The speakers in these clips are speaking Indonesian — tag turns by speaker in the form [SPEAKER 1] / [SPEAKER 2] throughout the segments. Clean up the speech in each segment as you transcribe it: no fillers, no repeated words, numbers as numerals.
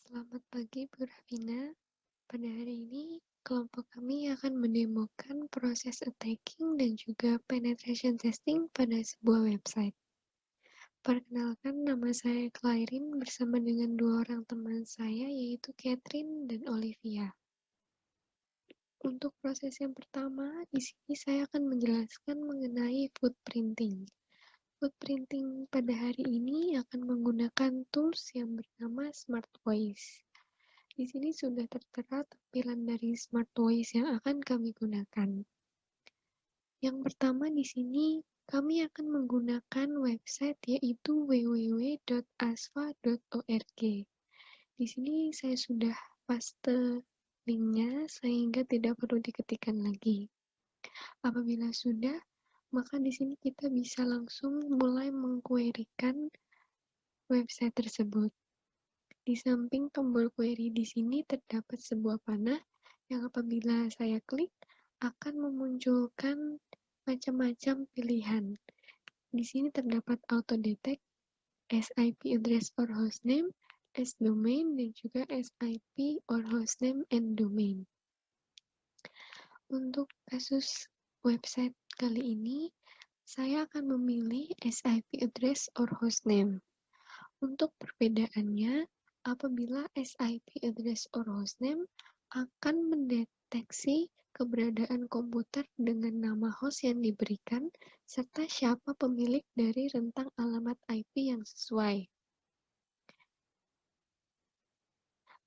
[SPEAKER 1] Selamat pagi Bu Rafina. Pada hari ini, kelompok kami akan mendemokan proses attacking dan juga penetration testing pada sebuah website. Perkenalkan, nama saya Clairin bersama dengan dua orang teman saya, yaitu Catherine dan Olivia. Untuk proses yang pertama, di sini saya akan menjelaskan mengenai footprinting. Footprinting pada hari ini akan menggunakan tools yang bernama Smart Voice. Di sini sudah tertera tampilan dari Smart Voice yang akan kami gunakan. Yang pertama di sini kami akan menggunakan website yaitu www.asfa.org. Di sini saya sudah paste linknya sehingga tidak perlu diketikkan lagi. Apabila sudah, maka di sini kita bisa langsung mulai mengquerykan website tersebut. Di samping tombol query di sini terdapat sebuah panah yang apabila saya klik akan memunculkan macam-macam pilihan. Di sini terdapat auto detect, SIP address or hostname, S-domain, dan juga SIP or hostname and domain. Untuk kasus website kali ini, saya akan memilih SIP address or hostname. Untuk perbedaannya, apabila SIP address or hostname akan mendeteksi keberadaan komputer dengan nama host yang diberikan serta siapa pemilik dari rentang alamat IP yang sesuai.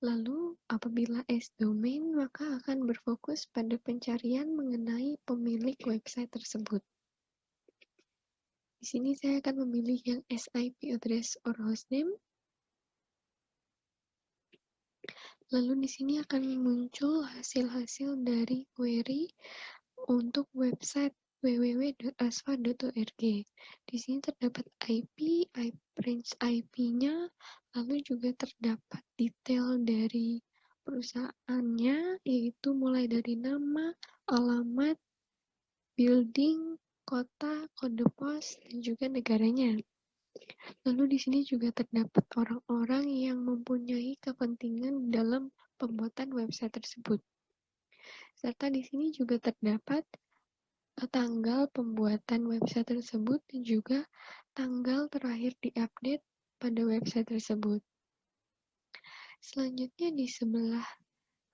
[SPEAKER 1] Lalu, apabila S-domain, maka akan berfokus pada pencarian mengenai pemilik website tersebut. Di sini saya akan memilih yang SIP address or hostname. Lalu di sini akan muncul hasil-hasil dari query untuk website www.asfa.org. Di sini terdapat IP, range IP-nya, lalu juga terdapat detail dari perusahaannya, yaitu mulai dari nama, alamat, building, kota, kode pos, dan juga negaranya. Lalu di sini juga terdapat orang-orang yang mempunyai kepentingan dalam pembuatan website tersebut. Serta di sini juga terdapat tanggal pembuatan website tersebut dan juga tanggal terakhir diupdate pada website tersebut. Selanjutnya di sebelah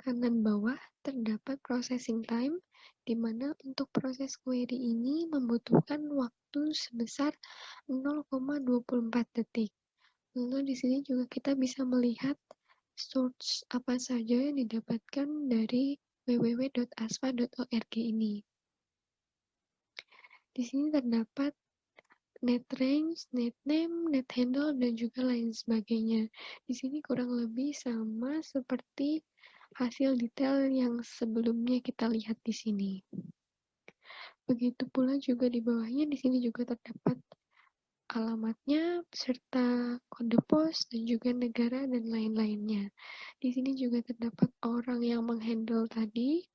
[SPEAKER 1] kanan bawah terdapat processing time, di mana untuk proses query ini membutuhkan waktu sebesar 0,24 detik. Lalu di sini juga kita bisa melihat source apa saja yang didapatkan dari www.asfa.org ini. Di sini terdapat net range, net name, net handle, dan juga lain sebagainya. Di sini kurang lebih sama seperti hasil detail yang sebelumnya kita lihat di sini. Begitu pula juga di bawahnya, di sini juga terdapat alamatnya, serta kode pos, dan juga negara, dan lain-lainnya. Di sini juga terdapat orang yang menghandle tadi,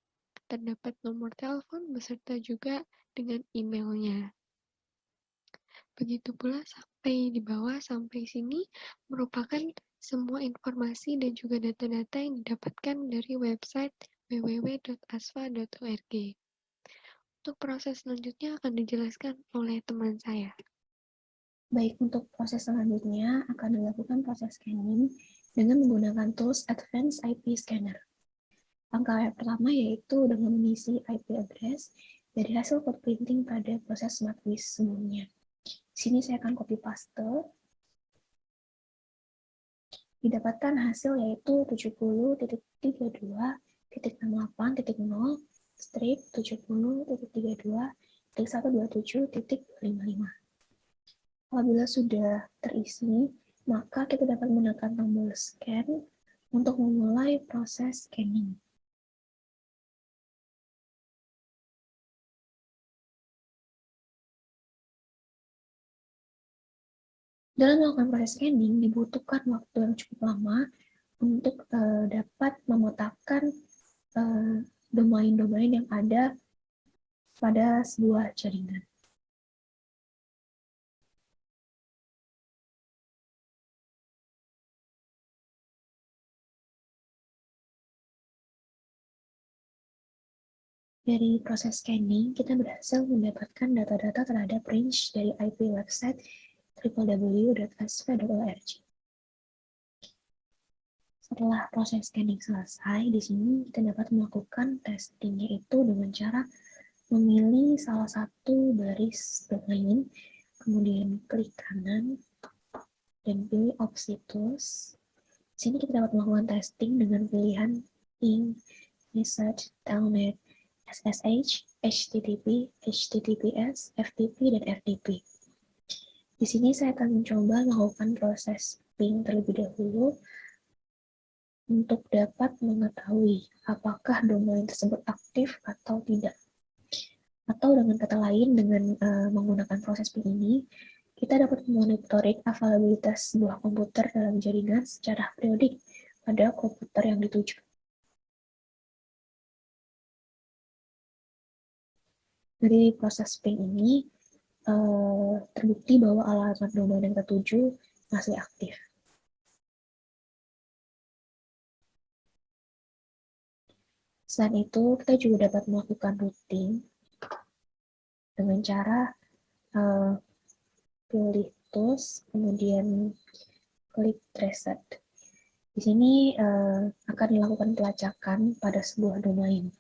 [SPEAKER 1] terdapat nomor telepon, beserta juga dengan emailnya. Begitu pula sampai di bawah, sampai sini merupakan semua informasi dan juga data-data yang didapatkan dari website www.asfa.org. Untuk proses selanjutnya akan dijelaskan oleh teman saya.
[SPEAKER 2] Baik, untuk proses selanjutnya akan dilakukan proses scanning dengan menggunakan tools Advanced IP Scanner. Langkah yang pertama yaitu dengan mengisi IP address dari hasil footprinting pada proses Smart Voice sebelumnya. Di sini saya akan copy paste. Didapatkan hasil yaitu 70.32.68.0 strip 70.32.127.55. Apabila sudah terisi, maka kita dapat menekan tombol scan untuk memulai proses scanning. Dalam melakukan proses scanning, dibutuhkan waktu yang cukup lama untuk dapat memetakan domain-domain yang ada pada sebuah jaringan. Dari proses scanning, kita berhasil mendapatkan data-data terhadap range dari IP website www.sv.org. Setelah proses scanning selesai, di sini kita dapat melakukan testing, yaitu dengan cara memilih salah satu baris domain, kemudian klik kanan, dan pilih opsi tools. Di sini kita dapat melakukan testing dengan pilihan ping, message, telnet, SSH, HTTP, HTTPS, FTP, dan FTP. Di sini saya akan mencoba melakukan proses ping terlebih dahulu untuk dapat mengetahui apakah domain tersebut aktif atau tidak. Atau dengan kata lain, dengan menggunakan proses ping ini, kita dapat memonitoring availabilitas sebuah komputer dalam jaringan secara periodik pada komputer yang dituju. Dari proses ping ini, terbukti bahwa alamat domain yang tertuju masih aktif. Selain itu, kita juga dapat melakukan routing dengan cara pilih tools, kemudian klik reset. Di sini akan dilakukan pelacakan pada sebuah domain.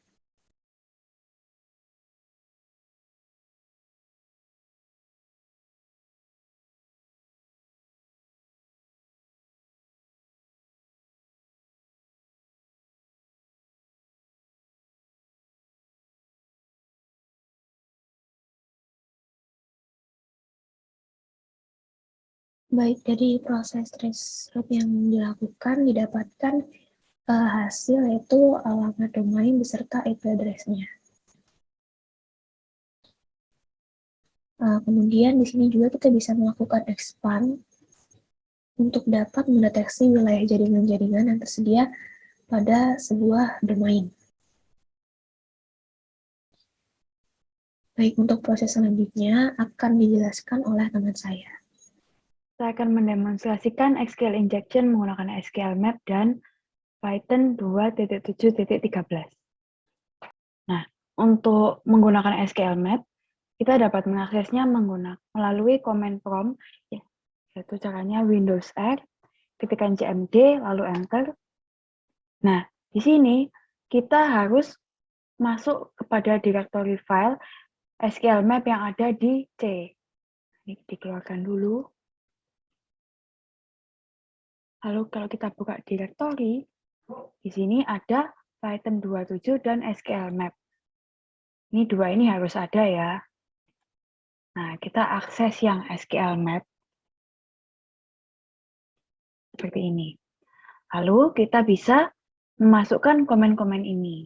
[SPEAKER 2] Baik, dari proses traceroute yang dilakukan, didapatkan hasil yaitu alamat domain beserta IP address-nya. Kemudian di sini juga kita bisa melakukan expand untuk dapat mendeteksi wilayah jaringan-jaringan yang tersedia pada sebuah domain. Baik, untuk proses selanjutnya akan dijelaskan oleh teman saya.
[SPEAKER 3] Saya akan mendemonstrasikan SQL injection menggunakan SQL Map dan Python 2.7.13. Nah, untuk menggunakan SQL Map, kita dapat mengaksesnya melalui command prompt, yaitu caranya Windows R, ketikkan CMD, lalu Enter. Nah, di sini kita harus masuk kepada directory file SQL Map yang ada di C. Ini dikeluarkan dulu. Lalu kalau kita buka directory, di sini ada Python 27 dan SQL Map. Ini dua ini harus ada ya. Nah, kita akses yang SQL Map seperti ini. Lalu kita bisa memasukkan komen-komen ini.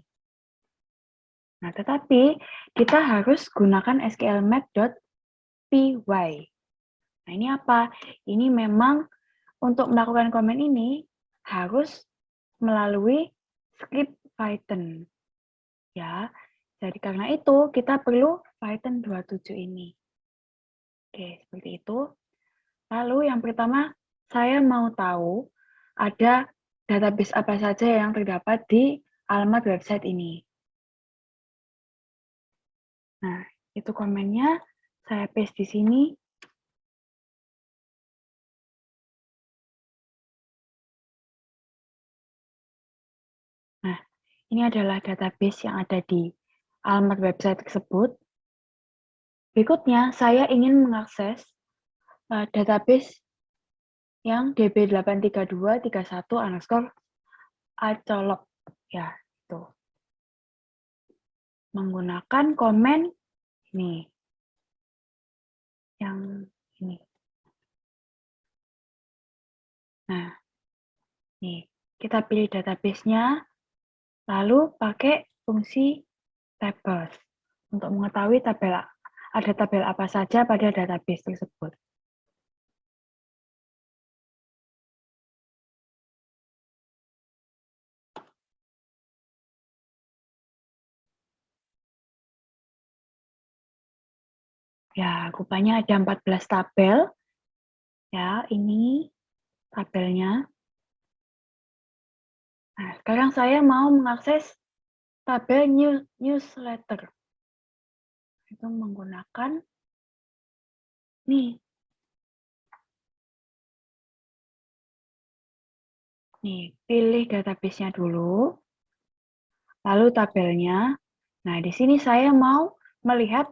[SPEAKER 3] Nah, tetapi kita harus gunakan sqlmap.py. Nah, ini apa? Ini memang untuk melakukan komen ini harus melalui script Python. Ya, jadi karena itu kita perlu Python 27 ini. Oke, seperti itu. Lalu yang pertama, saya mau tahu ada database apa saja yang terdapat di alamat website ini. Nah, itu komennya saya paste di sini. Nah, ini adalah database yang ada di alamat website tersebut. Berikutnya, saya ingin mengakses database yang db83231_acolog. Ya, itu. Menggunakan komen ini. Yang ini. Nah, nih, kita pilih database-nya, lalu pakai fungsi tables untuk mengetahui ada tabel apa saja pada database tersebut. Ya, rupanya ada 14 tabel. Ya, ini tabelnya. Nah, sekarang saya mau mengakses tabel newsletter. Itu menggunakan nih. Nih, pilih database-nya dulu, lalu tabelnya. Nah, di sini saya mau melihat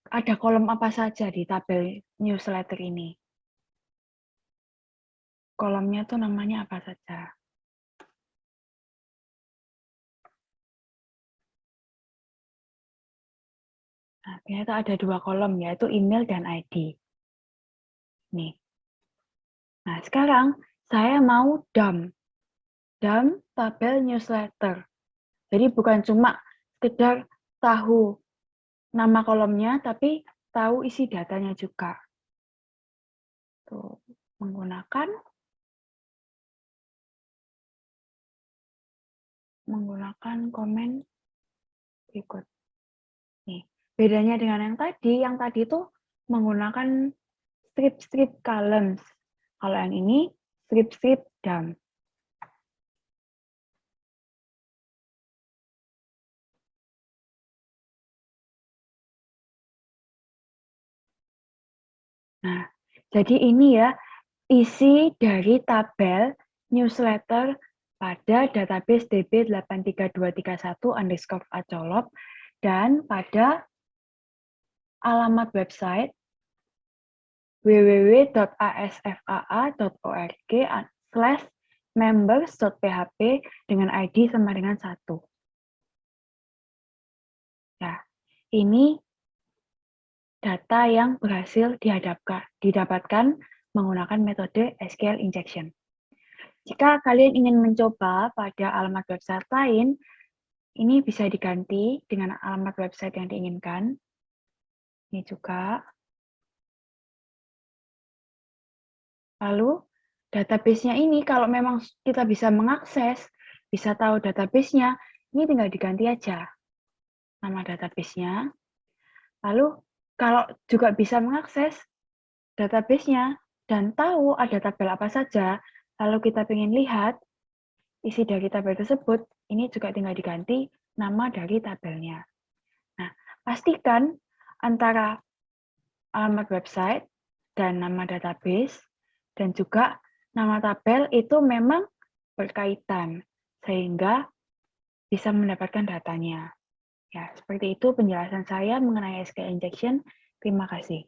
[SPEAKER 3] ada kolom apa saja di tabel newsletter ini. Kolomnya tuh namanya apa saja. Nah, ternyata ada 2 kolom, yaitu email dan ID. Nih. Nah, sekarang saya mau dump tabel newsletter. Jadi bukan cuma sekedar tahu nama kolomnya, tapi tahu isi datanya juga. Tuh, menggunakan komen berikut. Nih, bedanya dengan yang tadi itu menggunakan strip columns. Kalau yang ini strip dump. Nah, jadi ini ya isi dari tabel newsletter pada database db832331_acolop dan pada alamat website www.asfaa.org/members.php dengan ID sama dengan 1. Nah, ini data yang berhasil didapatkan menggunakan metode SQL injection. Jika kalian ingin mencoba pada alamat website lain, ini bisa diganti dengan alamat website yang diinginkan. Ini juga. Lalu, database-nya ini kalau memang kita bisa mengakses, bisa tahu database-nya, ini tinggal diganti aja nama database-nya. Lalu, kalau juga bisa mengakses database-nya dan tahu ada tabel apa saja, lalu kita ingin lihat isi dari tabel tersebut, ini juga tinggal diganti nama dari tabelnya. Nah, pastikan antara alamat website dan nama database dan juga nama tabel itu memang berkaitan sehingga bisa mendapatkan datanya. Ya, seperti itu penjelasan saya mengenai SQL injection. Terima kasih.